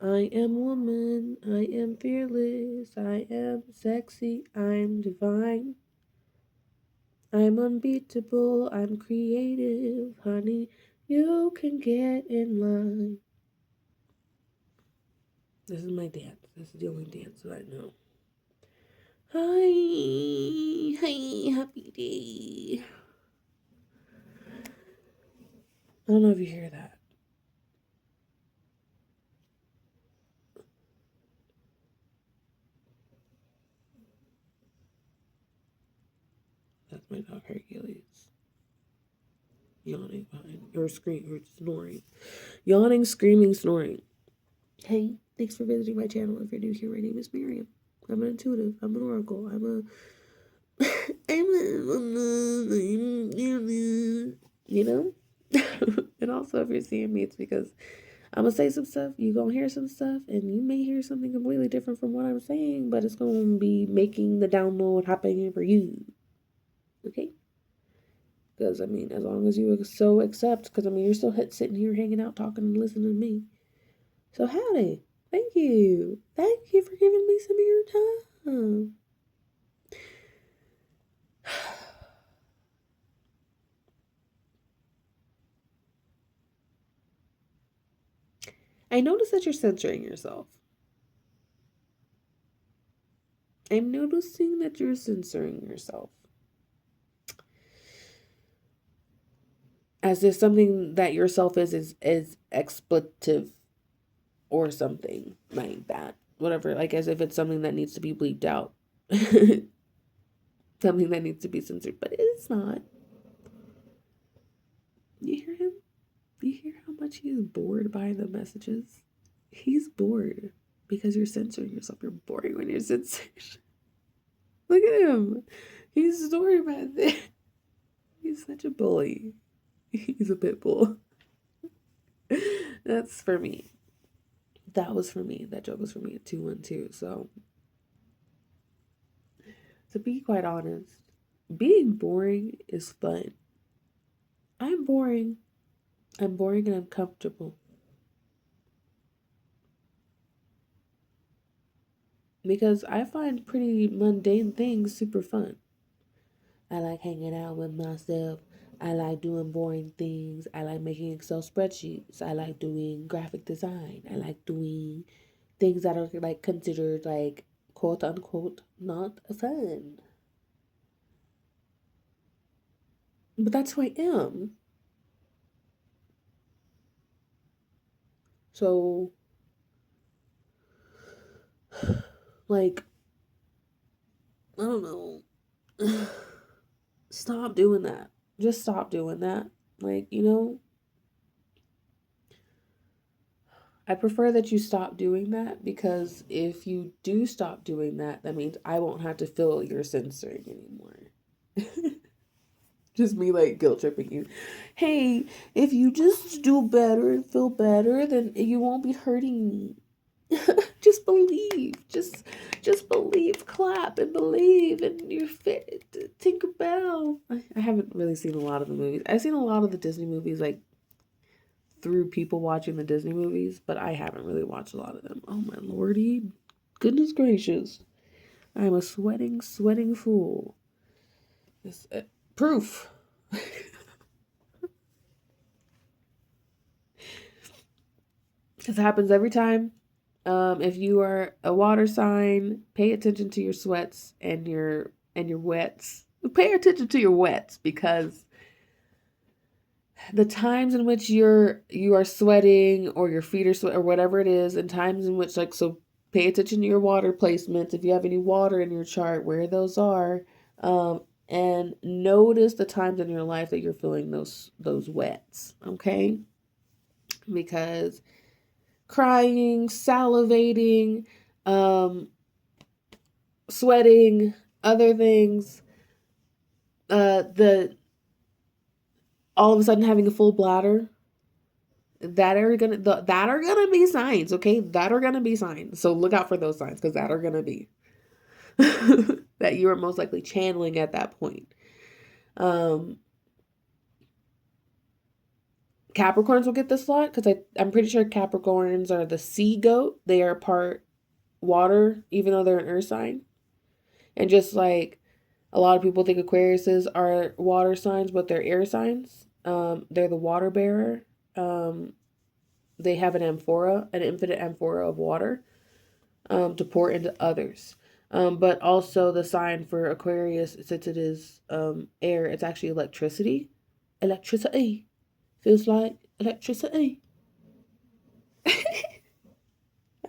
I am woman, I am fearless, I am sexy, I'm divine. I'm unbeatable, I'm creative, honey. You can get in line. This is my dance. This is the only dance that I know. Hi, hi, happy day. I don't know if you hear that. That's my dog Hercules. Yawning behind, or screaming, or snoring. Yawning, screaming, snoring. Hey, thanks for visiting my channel. If you're new here, my name is Miriam. I'm an intuitive. I'm an oracle. You know? And also, if you're seeing me, it's because I'm going to say some stuff, you're going to hear some stuff, and you may hear something completely different from what I'm saying, but it's going to be making the download happen for you. Okay? Because, I mean, as long as you so accept, because, I mean, you're still sitting here hanging out, talking, and listening to me. So, howdy. Thank you. Thank you for giving me some of your time. I notice that you're censoring yourself. I'm noticing that you're censoring yourself. As if something that yourself is expletive or something like that. Whatever, like as if it's something that needs to be bleeped out. Something that needs to be censored, but it's not. You hear him? You hear how much he is bored by the messages? He's bored because you're censoring yourself. You're boring when you're censored. Look at him. He's story about it. He's such a bully. He's a pit bull. That's for me. That was for me. That joke was for me at 212. So, to be quite honest, being boring is fun. I'm boring. I'm boring and I'm comfortable. Because I find pretty mundane things super fun. I like hanging out with myself. I like doing boring things. I like making Excel spreadsheets. I like doing graphic design. I like doing things that are like considered like quote unquote not fun. But that's who I am. So like I don't know. Stop doing that. Just stop doing that. Like, I prefer that you stop doing that because if you do stop doing that, that means I won't have to feel your censoring anymore. Just me like guilt tripping you. Hey, if you just do better and feel better, then you won't be hurting me. Just believe. Just believe. Clap and believe and you're fit. Tinkerbell. I haven't really seen a lot of the movies. I've seen a lot of the Disney movies like through people watching the Disney movies, but I haven't really watched a lot of them. Oh my lordy. Goodness gracious. I'm a sweating fool. This proof. This happens every time. If you are a water sign, pay attention to your sweats and your wets. Pay attention to your wets because the times in which you are sweating or your feet are sweat or whatever it is, and times in which like so pay attention to your water placements. If you have any water in your chart, where those are, and notice the times in your life that you're feeling those wets. Okay, because crying, salivating, sweating, other things, the all of a sudden having a full bladder, that are gonna be signs, okay? That are gonna be signs. So look out for those signs because that are gonna be that you are most likely channeling at that point. Um, Capricorns will get this a lot because I'm pretty sure Capricorns are the sea goat. They are part water, even though they're an earth sign. And just like a lot of people think Aquariuses are water signs, but they're air signs. They're the water bearer. They have an amphora, an infinite amphora of water to pour into others. But also the sign for Aquarius, since it is air, it's actually electricity. Electricity. Feels like electricity.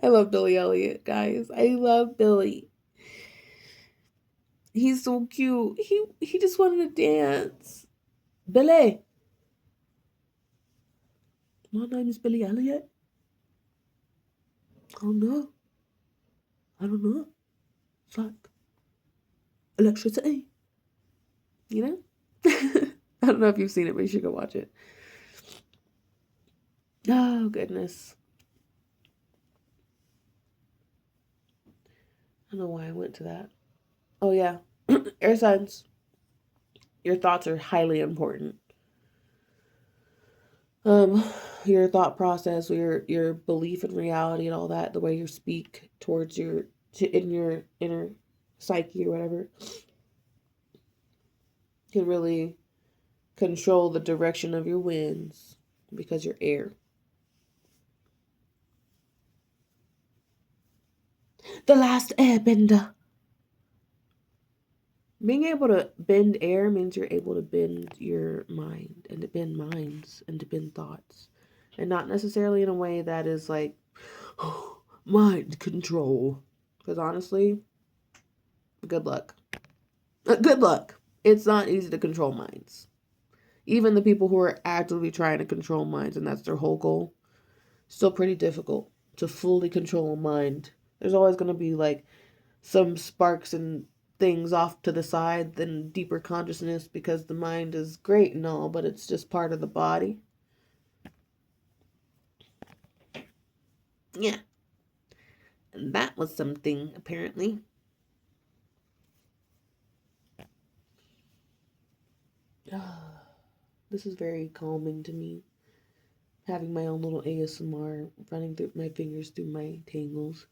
I love Billy Elliot, guys. I love Billy. He's so cute. He just wanted to dance. Billy. My name is Billy Elliot. Oh no. I don't know. It's like electricity. You know? I don't know if you've seen it, but you should go watch it. Oh, goodness. I don't know why I went to that. Oh, yeah. Air signs. Your thoughts are highly important. Your thought process, your belief in reality and all that, the way you speak towards in your inner psyche or whatever, can really control the direction of your winds because you're air. The Last Airbender. Being able to bend air means you're able to bend your mind and to bend minds and to bend thoughts. And not necessarily in a way that is like mind control. Because honestly, good luck. Good luck. It's not easy to control minds. Even the people who are actively trying to control minds, and that's their whole goal, still pretty difficult to fully control a mind. There's always going to be like some sparks and things off to the side, then deeper consciousness, because the mind is great and all, but it's just part of the body. Yeah. And that was something, apparently. This is very calming to me. Having my own little ASMR running through my fingers through my tangles.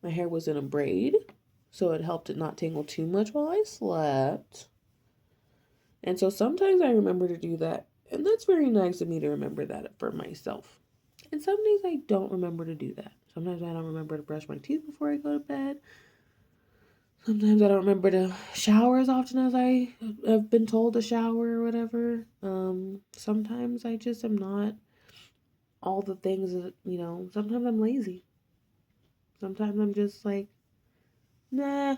My hair was in a braid, so it helped it not tangle too much while I slept. And so sometimes I remember to do that. And that's very nice of me to remember that for myself. And some days I don't remember to do that. Sometimes I don't remember to brush my teeth before I go to bed. Sometimes I don't remember to shower as often as I have been told to shower or whatever. Sometimes I just am not all the things that, sometimes I'm lazy. Sometimes I'm just like, nah.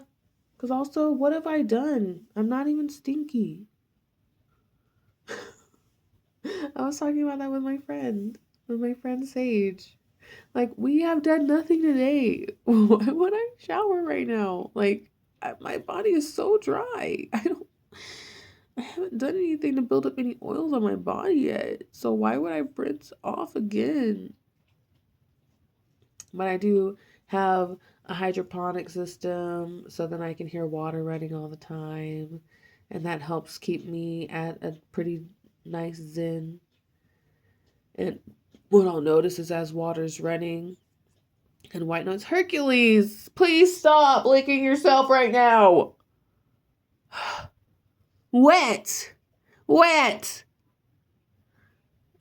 Because also, what have I done? I'm not even stinky. I was talking about that with my friend Sage. Like, we have done nothing today. Why would I shower right now? Like, my body is so dry. I haven't done anything to build up any oils on my body yet. So why would I rinse off again? But I do have a hydroponic system, so then I can hear water running all the time. And that helps keep me at a pretty nice zen. And what I'll notice is as water's running and white noise, Hercules, please stop licking yourself right now. Wet.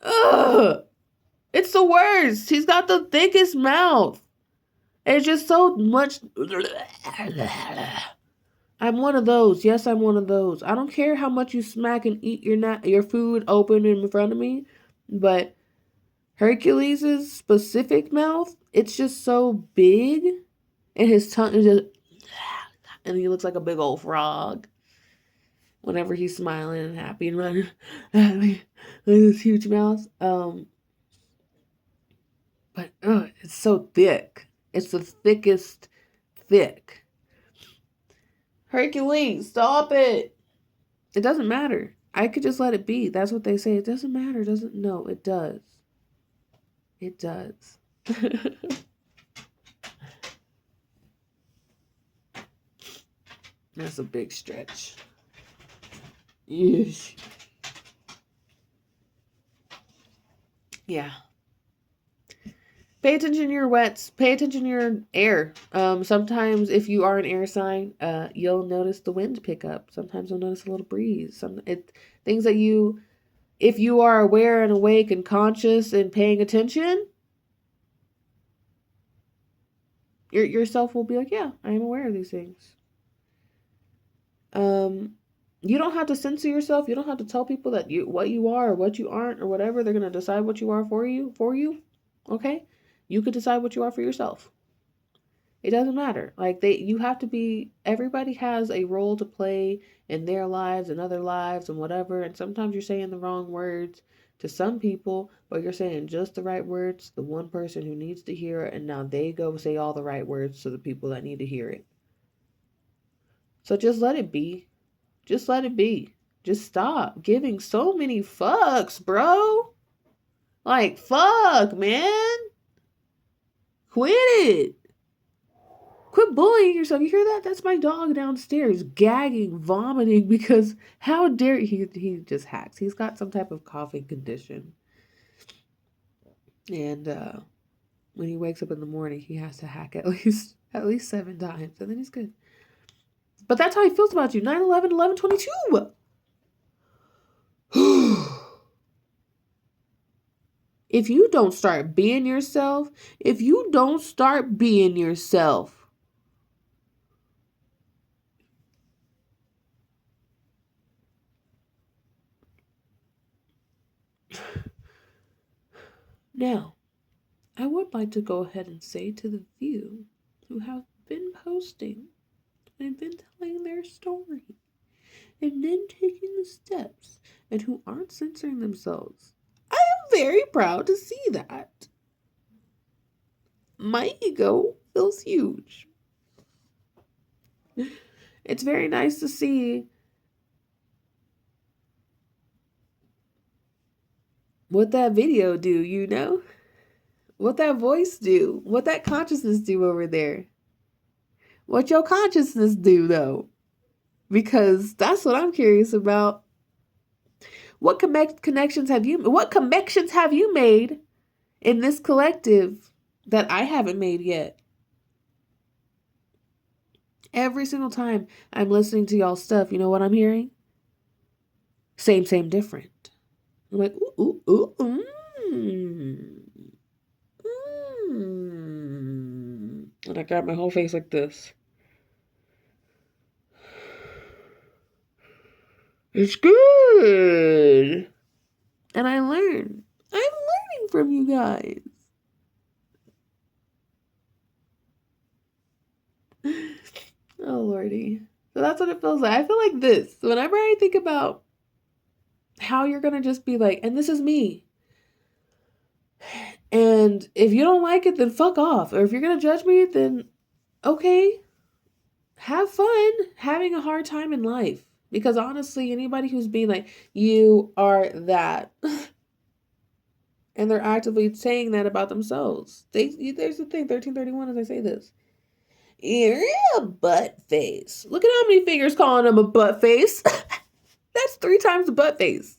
Ugh. It's the worst. He's got the thickest mouth. It's just so much. I'm one of those. Yes, I'm one of those. I don't care how much you smack and eat your food open in front of me, but Hercules' specific mouth, it's just so big, and his tongue is just, and he looks like a big old frog whenever he's smiling and happy and running at me with his huge mouth. But it's so thick. It's the thickest thick. Hercules, stop it. It doesn't matter. I could just let it be. That's what they say. It doesn't matter. No, it does. It does. That's a big stretch. Yeesh. Yeah. Pay attention to your wets. Pay attention to your air. Sometimes if you are an air sign, you'll notice the wind pick up. Sometimes you'll notice a little breeze. Things that if you are aware and awake and conscious and paying attention, yourself will be like, yeah, I am aware of these things. You don't have to censor yourself. You don't have to tell people that what you are or what you aren't or whatever. They're gonna decide what you are for you. Okay? You could decide what you are for yourself. It doesn't matter. Like you have to be. Everybody has a role to play in their lives and other lives and whatever. And sometimes you're saying the wrong words to some people, but you're saying just the right words to the one person who needs to hear it, and now they go say all the right words to the people that need to hear it. So just let it be. Just let it be. Just stop giving so many fucks, bro. Like, fuck, man. Quit it. Quit bullying yourself. You hear that? That's my dog downstairs gagging, vomiting because how dare he just hacks. He's got some type of coughing condition. And when he wakes up in the morning, he has to hack at least 7 times and then he's good. But that's how he feels about you. 9/11, 11/22. If you don't start being yourself, now, I would like to go ahead and say to the few who have been posting and been telling their story and then taking the steps and who aren't censoring themselves, I am very proud to see that. My ego feels huge. It's very nice to see what that video do, you know? What that voice do, what that consciousness do over there. What your consciousness do, though. Because that's what I'm curious about. What connections have you made in this collective that I haven't made yet? Every single time I'm listening to y'all stuff, you know what I'm hearing? Same, different. I'm like, ooh, ooh, ooh, And I got my whole face like this. It's good. And I'm learning from you guys. Oh, Lordy. So that's what it feels like. I feel like this. Whenever I think about how you're going to just be like, and this is me. And if you don't like it, then fuck off. Or if you're going to judge me, then okay. Have fun having a hard time in life. Because honestly, anybody who's being like, you are that. And they're actively saying that about themselves. There's the thing, 1331, as I say this. You're a butt face. Look at how many fingers calling them a butt face. That's 3 times the butt face.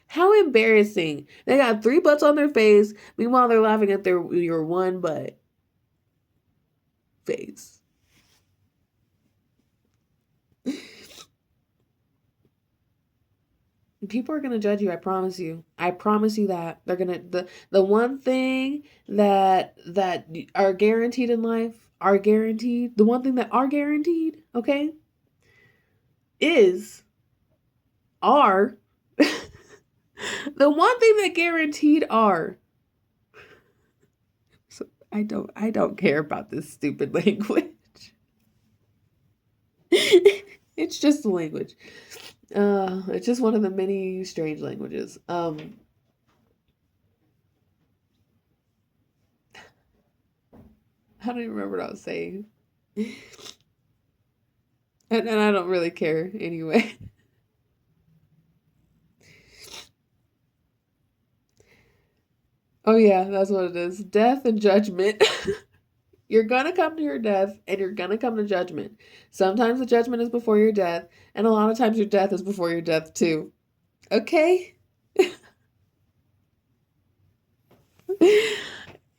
How embarrassing. They got 3 butts on their face. Meanwhile, they're laughing at your one butt face. People are going to judge you. I promise you. I promise you that. They're going to, the one thing that are guaranteed in life, the one thing that are guaranteed, okay, are, the one thing that guaranteed are, so I don't care about this stupid language. It's just a language. It's just one of the many strange languages. I don't even remember what I was saying. And I don't really care anyway. Oh yeah, that's what it is. Death and judgment. You're gonna come to your death and you're gonna come to judgment. Sometimes the judgment is before your death, and a lot of times your death is before your death too. Okay?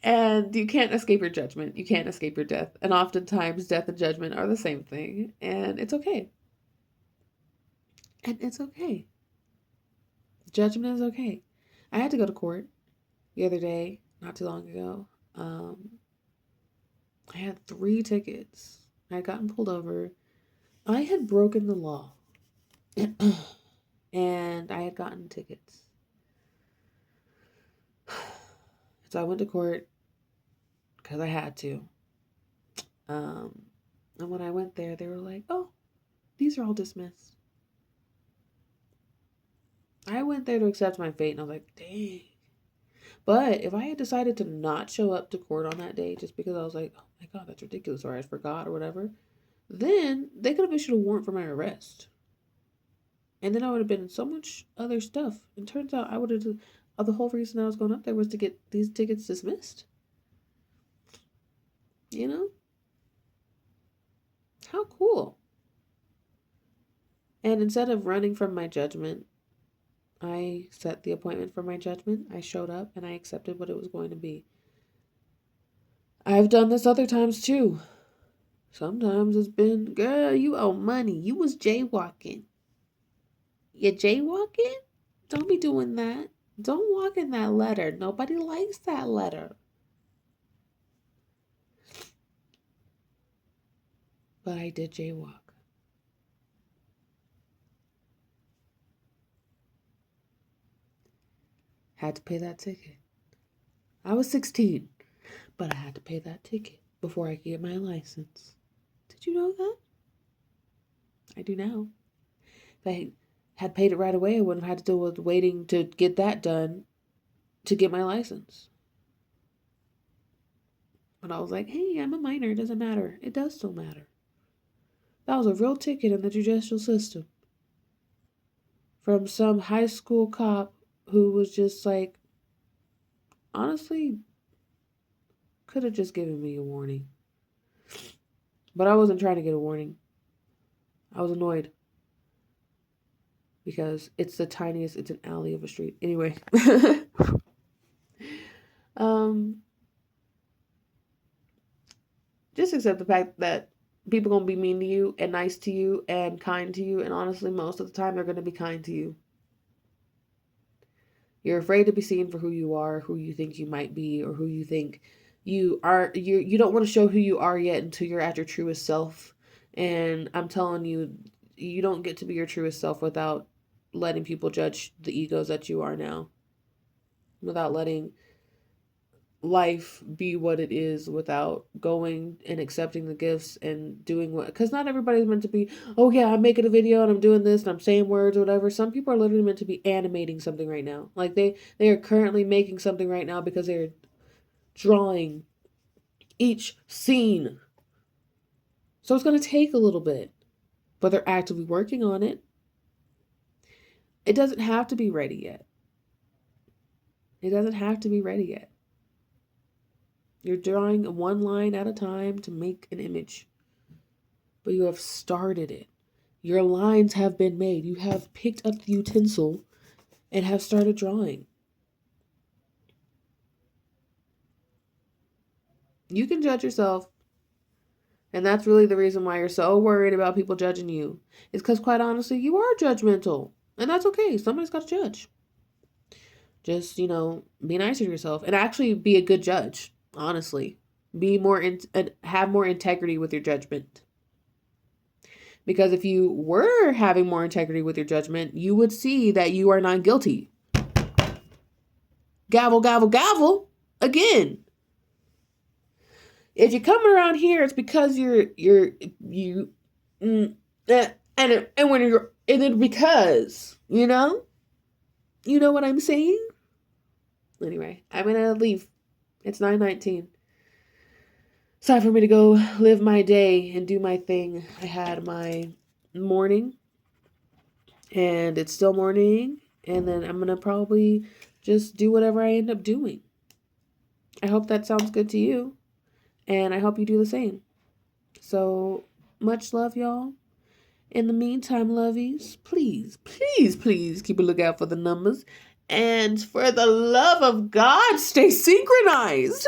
And you can't escape your judgment. You can't escape your death. And oftentimes, death and judgment are the same thing. And it's okay. And it's okay. Judgment is okay. I had to go to court the other day, not too long ago. I had 3 tickets. I had gotten pulled over. I had broken the law. And I had gotten tickets. So I went to court because I had to. And when I went there, they were like, oh, these are all dismissed. I went there to accept my fate, and I was like, dang. But if I had decided to not show up to court on that day just because I was like, oh my God, that's ridiculous, or I forgot or whatever, then they could have issued a warrant for my arrest. And then I would have been in so much other stuff. And turns out I would have, the whole reason I was going up there was to get these tickets dismissed. You know? How cool. And instead of running from my judgment, I set the appointment for my judgment. I showed up and I accepted what it was going to be. I've done this other times too. Sometimes it's been, girl, you owe money. You was jaywalking. You jaywalking? Don't be doing that. Don't walk in that letter. Nobody likes that letter. But I did jaywalk. Had to pay that ticket. I was 16, but I had to pay that ticket before I could get my license. Did you know that? I do now. If I had paid it right away, I wouldn't have had to deal with waiting to get that done to get my license. But I was like, hey, I'm a minor. It doesn't matter. It does still matter. That was a real ticket in the judicial system. From some high school cop who was just like, honestly, could have just given me a warning. But I wasn't trying to get a warning. I was annoyed. Because it's the tiniest, it's an alley of a street. Anyway. Just accept the fact that people gonna be mean to you and nice to you and kind to you, and honestly most of the time they're gonna be kind to you. You're afraid to be seen for who you are, who you think you might be, or who you think you are. You don't want to show who you are yet until you're at your truest self. And I'm telling you, you don't get to be your truest self without letting people judge the egos that you are now, without letting life be what it is, without going and accepting the gifts and doing what, because not everybody's meant to be, oh yeah, I'm making a video and I'm doing this and I'm saying words or whatever. Some people are literally meant to be animating something right now. Like they are currently making something right now because they're drawing each scene. So it's going to take a little bit, but they're actively working on it. It doesn't have to be ready yet. It doesn't have to be ready yet. You're drawing one line at a time to make an image. But you have started it. Your lines have been made. You have picked up the utensil and have started drawing. You can judge yourself. And that's really the reason why you're so worried about people judging you. It's because, quite honestly, you are judgmental. And that's okay. Somebody's got to judge. Just, be nicer to yourself. And actually be a good judge. Honestly, have more integrity with your judgment. Because if you were having more integrity with your judgment, you would see that you are not guilty. Gavel, gavel, gavel. Again. If you're coming around here, it's because and then because, you know what I'm saying? Anyway, I'm gonna leave. It's 9:19. It's time for me to go live my day and do my thing. I had my morning, and it's still morning, and then I'm going to probably just do whatever I end up doing. I hope that sounds good to you, and I hope you do the same. So, much love, y'all. In the meantime, lovies, please, please, please keep a lookout for the numbers And for the love of God, stay synchronized.